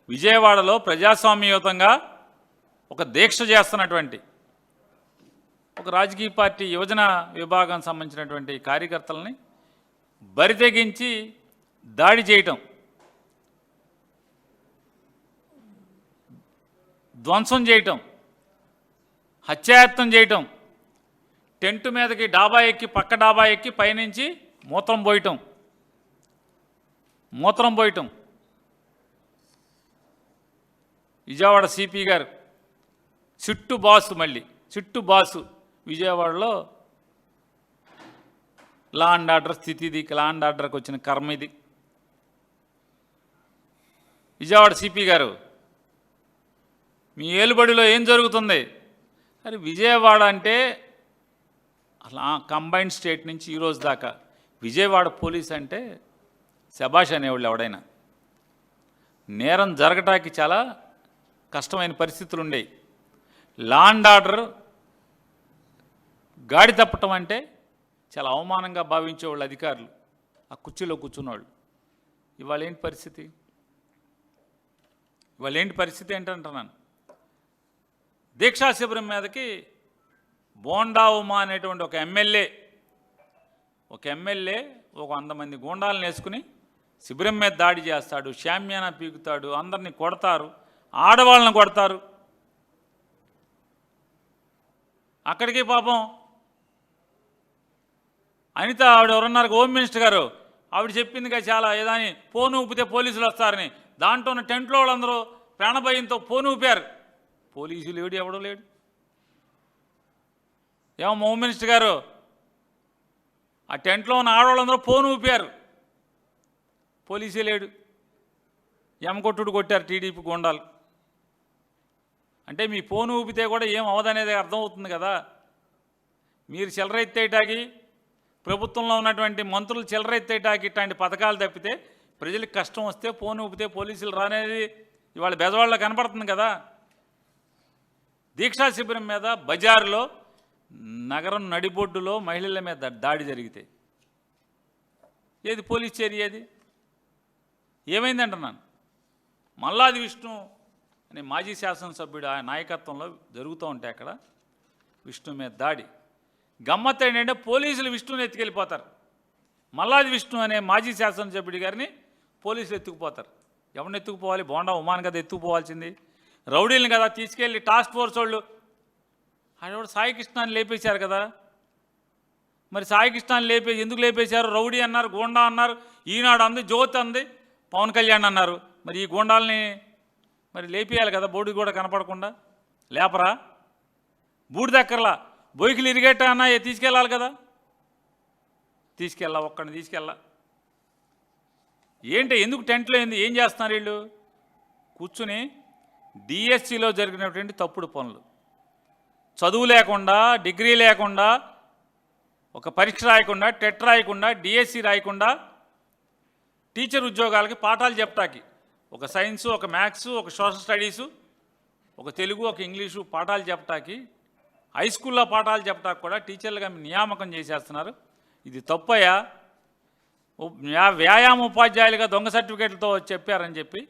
విజయవాడలో ప్రజాస్వామ్యయుతంగా ఒక దీక్ష చేస్తున్నటువంటి ఒక రాజకీయ పార్టీ యువజన విభాగం సంబంధించినటువంటి కార్యకర్తలని బరితెగించి దాడి చేయటం, ధ్వంసం చేయటం, హత్యాయత్నం చేయటం, టెంటు మీదకి డాబా ఎక్కి పక్క డాబా ఎక్కి పైనుంచి మూత్రం పోయటం విజయవాడ సిపి గారు చిట్టు బాసు విజయవాడలో లా అండ్ ఆర్డర్ స్థితి, ఇది లా అండ్ ఆర్డర్కి వచ్చిన కర్మ ఇది. విజయవాడ సిపి గారు, మీ ఏలుబడిలో ఏం జరుగుతుంది? అరే విజయవాడ అంటే అలా కంబైన్డ్ స్టేట్ నుంచి ఈరోజు దాకా విజయవాడ పోలీస్ అంటే శబాష్ అనేవాళ్ళు. ఎవడైనా నేరం జరగటానికి చాలా కష్టమైన పరిస్థితులు ఉండేవి. లా అండ్ ఆర్డర్ గాడి తప్పటం అంటే చాలా అవమానంగా భావించేవాళ్ళు అధికారులు, ఆ కుర్చీలో కూర్చున్నవాళ్ళు. ఇవాళ ఏంటి పరిస్థితి ఏంటంటున్నాను. దీక్షా శిబిరం మీదకి బోండా ఉమా అనేటువంటి ఒక ఎమ్మెల్యే ఒక 100 మంది గూండాలను వేసుకుని శిబిరం మీద దాడి చేస్తాడు, షామ్యానా పీకుతాడు, అందరినీ కొడతారు, ఆడవాళ్ళని కొడతారు. అక్కడికి పాపం అనిత ఆవిడ ఎవరన్నారు, హోమ్ మినిస్టర్ గారు, ఆవిడ చెప్పిందిగా చాలా ఏదాని ఫోన్ ఊపితే పోలీసులు వస్తారని. దాంట్లో ఉన్న టెంట్లో వాళ్ళందరూ ప్రాణభయంతో ఫోన్ ఊపారు. పోలీసులు ఎవడో లేడు. ఏమో హోమ్ మినిస్టర్ గారు, ఆ టెంట్లో ఉన్న ఆడవాళ్ళందరూ ఫోన్ ఊపారు, పోలీసే లేడు. ఎమకొట్టుడు కొట్టారు టీడీపీ గూండాలు. అంటే మీ ఫోన్ ఊపితే కూడా ఏం అవదనేది అర్థమవుతుంది కదా. మీరు చిల్లరెత్తేటాకి, ప్రభుత్వంలో ఉన్నటువంటి మంత్రులు చిల్లరెత్తేటాకి ఇట్లాంటి పథకాలు తప్పితే ప్రజలకు కష్టం వస్తే ఫోన్ ఊపితే పోలీసులు రానేది ఇవాళ బెజవాడలో కనపడుతుంది కదా. దీక్షా శిబిరం మీద బజారులో నగరం నడిబొడ్డులో మహిళల మీద దాడి జరిగితే ఏది పోలీస్ చర్య? ఏది ఏమైందంటున్నాను. మల్లాది విష్ణు అనే మాజీ శాసనసభ్యుడు ఆ నాయకత్వంలో జరుగుతూ ఉంటే అక్కడ విష్ణు మీద దాడి. గమ్మత్ ఏంటంటే పోలీసులు విష్ణుని ఎత్తుకెళ్ళిపోతారు. మల్లాది విష్ణు అనే మాజీ శాసనసభ్యుడి గారిని పోలీసులు ఎత్తుకుపోతారు. ఎవరిని ఎత్తుకుపోవాలి? బోండా ఉమాన్ కదా ఎత్తుకుపోవాల్సింది. రౌడీలను కదా తీసుకెళ్ళి టాస్క్ ఫోర్స్ వాళ్ళు ఆడవాడు సాయికృష్ణాన్ని లేపేశారు కదా. మరి సాయికృష్ణాన్ని ఎందుకు లేపేశారు? రౌడీ అన్నారు, గూండా అన్నారు, ఈనాడు అంది, జ్యోతి అంది, పవన్ కళ్యాణ్ అన్నారు. మరి ఈ గూండాలని మరి లేపేయాలి కదా, బోర్డు కూడా కనపడకుండా. లేపరా? బూడిదక్కర్లా బొయ్యిలు ఇరిగేట అన్నా తీసుకెళ్ళాలి కదా. ఒక్కడిని తీసుకెళ్ళా. ఏంటి, ఎందుకు టెంట్లో ఏం చేస్తున్నారు వీళ్ళు? కూర్చుని డిఎస్సిలో జరిగినటువంటి తప్పుడు పనులు, చదువు లేకుండా, డిగ్రీ లేకుండా, ఒక పరీక్ష రాయకుండా, టెట్ రాయకుండా, డిఎస్సి రాయకుండా టీచర్ ఉద్యోగాలకి పాఠాలు చెప్తాకి, ఒక సైన్సు, ఒక మ్యాథ్స్, ఒక సోషల్ స్టడీసు, ఒక తెలుగు, ఒక ఇంగ్లీషు పాఠాలు చెప్తాకి, హై స్కూల్లో పాఠాలు చెప్తాకి కూడా టీచర్లుగా నియామకం చేసేస్తున్నారు. ఇది తప్పయ్యా. వ్యాయామ ఉపాధ్యాయులుగా దొంగ సర్టిఫికేట్లతో చెప్పారని చెప్పి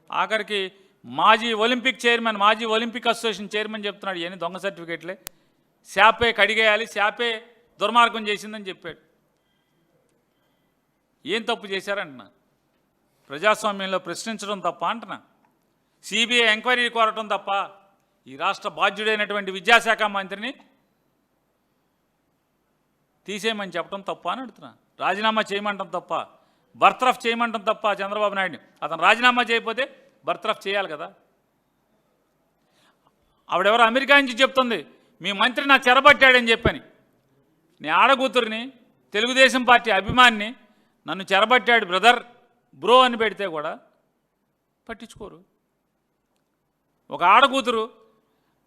ఆఖరికి మాజీ ఒలింపిక్ అసోసియేషన్ చైర్మన్ చెప్తున్నాడు ఇవన్నీ దొంగ సర్టిఫికేట్లే, శాపే కడిగేయాలి, శాపే దుర్మార్గం చేసిందని చెప్పాడు. ఏం తప్పు చేశారంటున్నా? ప్రజాస్వామ్యంలో ప్రశ్నించడం తప్ప అంటున్నా? సిబిఐ ఎంక్వైరీ కోరటం తప్ప? ఈ రాష్ట్ర బాధ్యుడైనటువంటి విద్యాశాఖ మంత్రిని తీసేయమని చెప్పడం తప్ప అని అడుగుతున్నా. రాజీనామా చేయమంటాం తప్ప, బర్తరఫ్ చేయమంటాం తప్ప చంద్రబాబు నాయుడిని. అతను రాజీనామా చేయకపోతే బర్తరఫ్ చేయాలి కదా. ఆవిడెవరో అమెరికా నుంచి చెప్తుంది, మీ మంత్రి నా చెరబట్టాడని చెప్పని. నీ ఆడకూతురిని, తెలుగుదేశం పార్టీ అభిమానిని నన్ను చెరబట్టాడు బ్రో అని పెడితే కూడా పట్టించుకోరు. ఒక ఆడకూతురు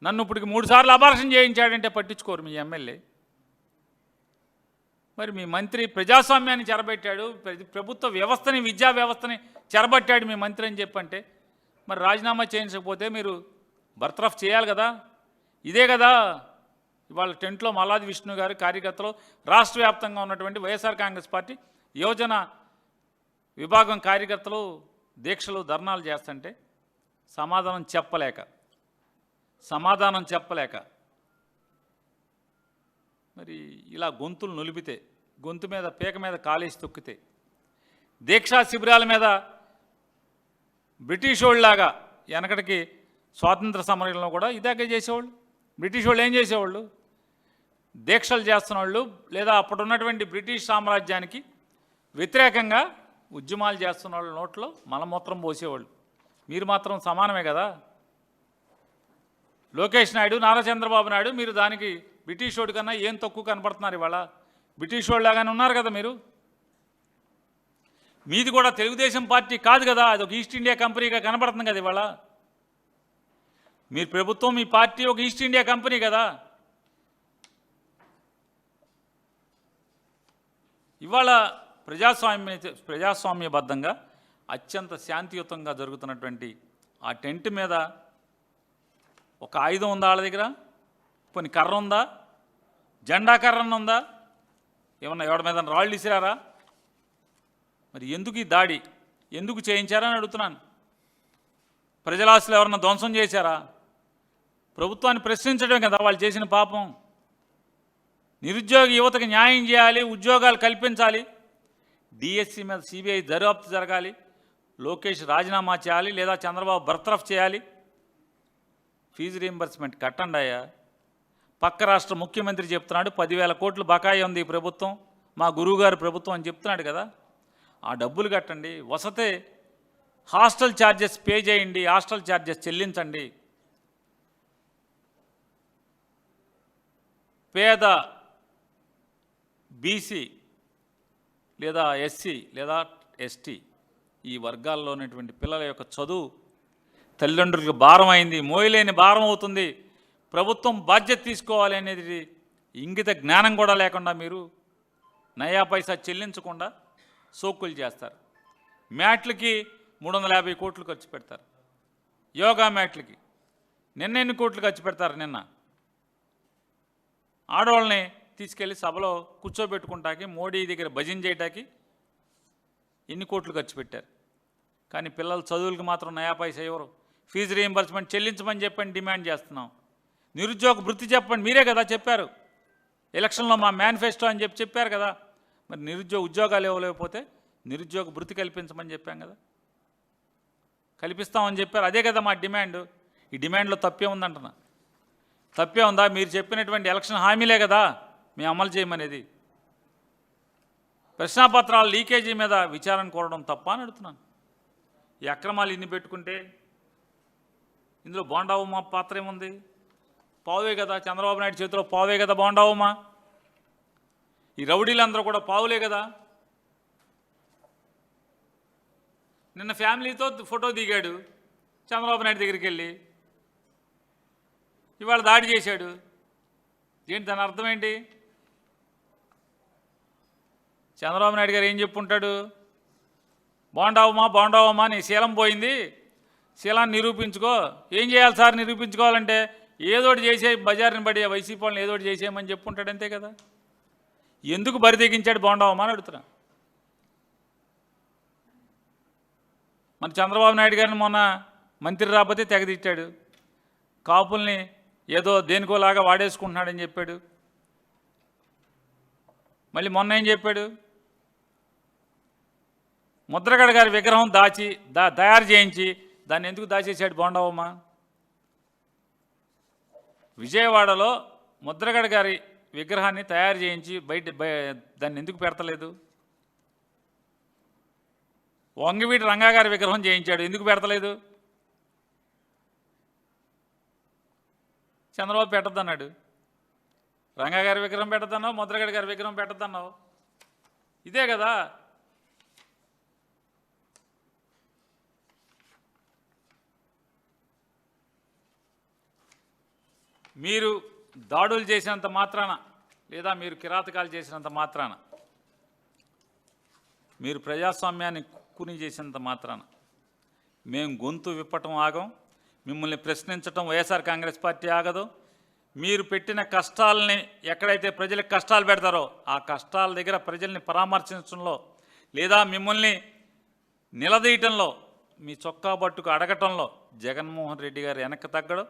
నన్ను ఇప్పటికి 3 సార్లు అబార్షన్ చేయించాడంటే పట్టించుకోరు మీ ఎమ్మెల్యే. మరి మీ మంత్రి ప్రజాస్వామ్యాన్ని చెరబట్టాడు, ప్రభుత్వ వ్యవస్థని, విద్యా వ్యవస్థని చెరబట్టాడు మీ మంత్రి అని చెప్పంటే మరి రాజీనామా చేయించకపోతే మీరు బర్తరఫ్ చేయాలి కదా. ఇదే కదా ఇవాళ టెంట్లో మల్లాది విష్ణు గారు కార్యకర్తలు, రాష్ట్ర వ్యాప్తంగా ఉన్నటువంటి వైఎస్ఆర్ కాంగ్రెస్ పార్టీ యువజన విభాగం కార్యకర్తలు దీక్షలు ధర్నాలు చేస్తుంటే సమాధానం చెప్పలేక మరి ఇలా గొంతులు నులిపితే, గొంతు మీద పీక మీద కాలేసి తొక్కితే, దీక్షా శిబిరాల మీద బ్రిటిష్ వాళ్ళలాగా వెనకటికి స్వాతంత్ర సమరంలో కూడా ఇదాకే చేసేవాళ్ళు. బ్రిటిష్ వాళ్ళు ఏం చేసేవాళ్ళు? దీక్షలు చేస్తున్న వాళ్ళు లేదా అప్పుడున్నటువంటి బ్రిటిష్ సామ్రాజ్యానికి వ్యతిరేకంగా ఉద్యమాలు చేస్తున్న వాళ్ళ నోట్లో మలమూత్రం పోసేవాళ్ళు. మీరు మాత్రం సమానమే కదా. లోకేష్ నాయుడు, నారా చంద్రబాబు నాయుడు మీరు దానికి బ్రిటిష్ వాడి కన్నా ఏం తక్కువ కనపడుతున్నారు ఇవాళ? బ్రిటిష్ వాళ్ళలాగానే ఉన్నారు కదా మీరు. మీది కూడా తెలుగుదేశం పార్టీ కాదు కదా, అది ఒక ఈస్ట్ ఇండియా కంపెనీగా కనపడుతుంది కదా ఇవాళ. మీరు ప్రభుత్వం, మీ పార్టీ ఒక ఈస్ట్ ఇండియా కంపెనీ కదా. ఇవాళ ప్రజాస్వామ్యబద్ధంగా అత్యంత శాంతియుతంగా జరుగుతున్నటువంటి ఆ టెంట్ మీద ఒక ఆయుధం ఉందా వాళ్ళ దగ్గర? కొన్ని కర్ర ఉందా? జెండా కర్రన్న ఉందా? ఏమన్నా ఎవరి మీద రాళ్ళు ఇసిరారా? మరి ఎందుకు ఈ దాడి ఎందుకు చేయించారని అడుగుతున్నాను. ప్రజల ఆస్తులు ఎవరన్నా ధ్వంసం చేశారా? ప్రభుత్వాన్ని ప్రశ్నించడమే కదా వాళ్ళు చేసిన పాపం. నిరుద్యోగ యువతకు న్యాయం చేయాలి, ఉద్యోగాలు కల్పించాలి, డిఎస్సి మీద సిబిఐ దర్యాప్తు జరగాలి, లోకేష్ రాజీనామా చేయాలి లేదా చంద్రబాబు బర్తరఫ్ చేయాలి, ఫీజు రీయింబర్స్మెంట్ కట్టండి అయ్యా. పక్క రాష్ట్ర ముఖ్యమంత్రి చెప్తున్నాడు 10,000 కోట్లు బకాయి ఉంది ఈ ప్రభుత్వం, మా గురువుగారు ప్రభుత్వం అని చెప్తున్నాడు కదా. ఆ డబ్బులు కట్టండి. వసతే హాస్టల్ ఛార్జెస్ పే చేయండి, హాస్టల్ ఛార్జెస్ చెల్లించండి. పేద బీసీ లేదా ఎస్సీ లేదా ఎస్టీ ఈ వర్గాల్లో ఉన్నటువంటి పిల్లల యొక్క చదువు తల్లిదండ్రులకు భారం అయింది, మోయలేని భారం అవుతుంది. ప్రభుత్వం బాధ్యత తీసుకోవాలి అనేది ఇంగిత జ్ఞానం కూడా లేకుండా మీరు నయా పైసా చెల్లించకుండా సోకులు చేస్తారు. మ్యాట్లకి 350 కోట్లు ఖర్చు పెడతారు. యోగా మ్యాట్లకి ఎన్ని కోట్లు ఖర్చు పెడతారు. నిన్న ఆడవాళ్ళని తీసుకెళ్ళి సభలో కూర్చోబెట్టుకుంటాకి, మోడీ దగ్గర భజన చేయటానికి ఎన్ని కోట్లు ఖర్చు పెట్టారు. కానీ పిల్లల చదువులకు మాత్రం నయా పైసా ఎవరు? ఫీజు రీయింబర్స్మెంట్ చెల్లించమని చెప్పని డిమాండ్ చేస్తున్నాం. నిరుద్యోగ భృతి చెప్పండి, మీరే కదా చెప్పారు ఎలక్షన్లో, మా మేనిఫెస్టో అని చెప్పారు కదా. మరి ఉద్యోగాలు ఇవ్వలేకపోతే నిరుద్యోగ భృతి కల్పించమని చెప్పాం కదా, కల్పిస్తామని చెప్పారు. అదే కదా మా డిమాండ్. ఈ డిమాండ్లో తప్పే ఉందంటున్నా. తప్పే ఉందా? మీరు చెప్పినటువంటి ఎలక్షన్ హామీలే కదా మేము అమలు చేయమనేది. ప్రశ్నాపత్రాల లీకేజీ మీద విచారణ కోరడం తప్ప అని అడుగుతున్నాను. ఈ అక్రమాలు ఇన్ని పెట్టుకుంటే ఇందులో బోండావుమా పాత్ర ఏముంది? పావులే కదా, చంద్రబాబు నాయుడు చేతిలో పావే కదా బోండావుమా. ఈ రౌడీలందరూ కూడా పావులే కదా. నిన్న ఫ్యామిలీతో ఫోటో దిగాడు చంద్రబాబు నాయుడు దగ్గరికి వెళ్ళి, ఇవాళ దాడి చేశాడు. ఏంటి దాని అర్థం ఏంటి? చంద్రబాబు నాయుడు గారు ఏం చెప్పుంటాడు? బాగుండావమ్మా నీ శీలం పోయింది, శీలాన్ని నిరూపించుకో. ఏం చేయాలి సార్ నిరూపించుకోవాలంటే? ఏదోటి చేసే, బజార్ని పడి వైసీపీ వాళ్ళని ఏదోటి చేసేయమని చెప్పుంటాడు, అంతే కదా. ఎందుకు బరి తెగించాడు బాగుండావమ్మా అని అడుగుతున్నా. మన చంద్రబాబు నాయుడు గారిని మొన్న మంత్రి రాకపోతే తెగదిచ్చాడు, కాపుల్ని ఏదో దేనికోలాగా వాడేసుకుంటున్నాడని చెప్పాడు. మళ్ళీ మొన్న ఏం చెప్పాడు? ముద్రగడ గారి విగ్రహం తయారు చేయించి దాన్ని ఎందుకు దాచేసాడు బోండావమ్మ? విజయవాడలో ముద్రగడ గారి విగ్రహాన్ని తయారు చేయించి దాన్ని ఎందుకు పెడతలేదు? వంగవీటి రంగా గారి విగ్రహం చేయించాడు, ఎందుకు పెడతలేదు? చంద్రబాబు పెట్టద్దన్నాడు. రంగా గారి విగ్రహం పెట్టద్దన్నావు, ముద్రగడ గారి విగ్రహం పెట్టద్దన్నావు. ఇదే కదా. మీరు దాడులు చేసినంత మాత్రాన లేదా మీరు కిరాతకాలు చేసినంత మాత్రాన, మీరు ప్రజాస్వామ్యాన్ని కుని చేసినంత మాత్రాన మేము గొంతు విప్పటం ఆగం, మిమ్మల్ని ప్రశ్నించటం వైఎస్ఆర్ కాంగ్రెస్ పార్టీ ఆగదు. మీరు పెట్టిన కష్టాలని ఎక్కడైతే ప్రజలకు కష్టాలు పెడతారో ఆ కష్టాల దగ్గర ప్రజల్ని పరామర్శించడంలో లేదా మిమ్మల్ని నిలదీయటంలో మీ చొక్కా పట్టుకు అడగటంలో జగన్మోహన్ రెడ్డి గారు వెనక్కి తగ్గడు,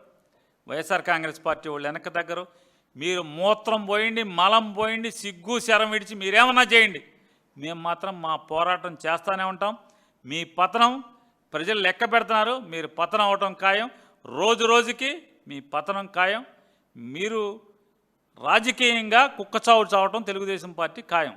వైఎస్ఆర్ కాంగ్రెస్ పార్టీ వాళ్ళు వెనక్కి తగ్గరు. మీరు మూత్రం పోయిండి, మలం పోయిండి, సిగ్గు శరం విడిచి మీరేమన్నా చేయండి, మేము మాత్రం మా పోరాటం చేస్తూనే ఉంటాం. మీ పతనం ప్రజలు లెక్క పెడుతున్నారు, మీరు పతనం అవటం ఖాయం, రోజు రోజుకి మీ పతనం ఖాయం. మీరు రాజకీయంగా కుక్కచావు చావటం తెలుగుదేశం పార్టీ ఖాయం.